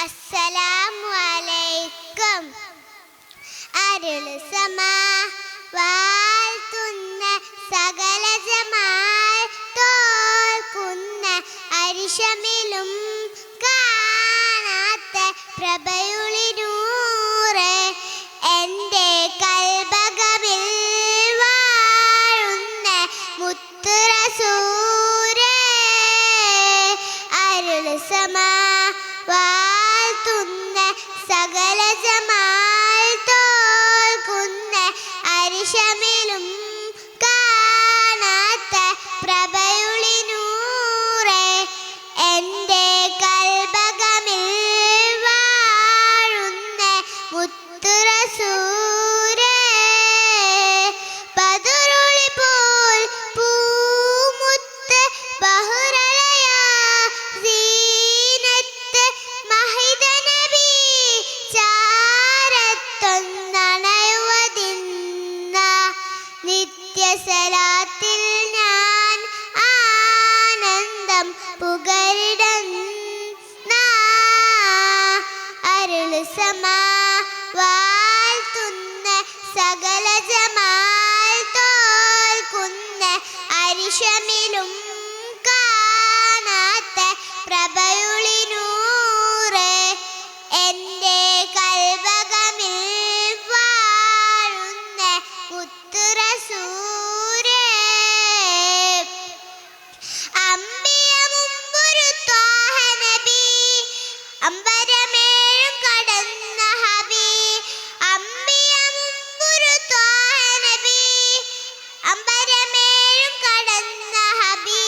അസ്സലാമു അലൈക്കും. അരുൾ സമാ വാഴ്ത്തുന്ന സകല ജമാൽ തോൽക്കുന്ന അരിശമിലും കാണാത്ത പ്രഭയുളിനൂറെ എൻ്റെ കൽബകമിൽ വാഴുന്ന മുത്ത് റസൂലേ. അരുൾ സമാ വാഴ്ത്തുന്ന സകല ജമാൽ തോൽക്കുന്ന അരിശമിലും കാണാത്ത പ്രഭയുളിനൂറെ എൻ്റെ കൽബകമിൽ വാഴുന്ന മുത്ത് റസൂലേ. ബദറുളി പോൽ പൂമുത്ത് ബഹുറലയ സീനത്ത് മഹിത നബി ചാരത്തൊന്നണയുവതിന്ന നിത്യസലാത്തിൽ ഞാൻ ആനന്ദം പുകരിടുന്ന. അരുൾ സമാ വാഴ്ത്തുന്ന സകല ജമാൽ തോൽക്കുന്ന അരിശമിലും കാണാത്ത പ്രഭയുളിനൂറെ എൻ്റെ കൽബകമിൽ വാഴുന്ന മുത്ത് റസൂലേ. അമ്പിയ മുമ്പൊരു ത്വാഹ നബി അമ്പരമേഴും കടന്ന ഹബി. അമ്പിയ മുമ്പൊരു ത്വാഹ നബി അമ്പരമേഴും കടന്ന ഹബി.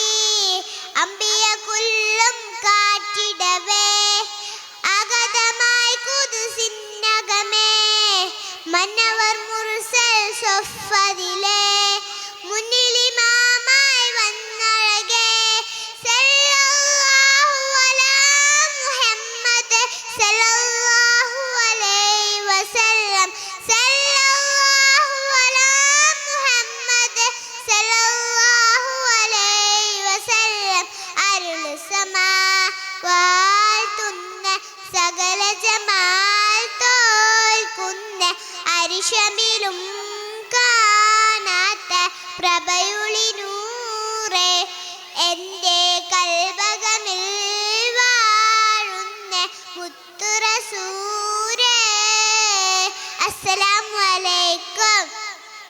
അമ്പിയ കുല്ലും കാറ്റിടവേ അഗതമായി കുദ്സിന്നകമേ മന്നവർ മുർസൽ സൊഫദിലെ മുന്നിലിമാമായി വന്നഴകേ. സല്ലല്ലാഹു അലാ മുഹമ്മദ് സല്ലല്ലാഹു അലൈഹി വസല്ലം. സല്ലല്ലാഹു അലാ മുഹമ്മദ് സല്ലല്ലാഹു അലൈഹി വസല്ലം. അരുൾ സമാ വാഴ്ത്തുന്ന സകല ജമാൽ തോൽക്കുന്ന അരിശമിലും കാണാത്ത പ്രഭയുളിനൂറെ എൻ്റെ കൽബകമിൽ വാഴുന്ന മുത്ത് റസൂലേ. അസ്സലാമു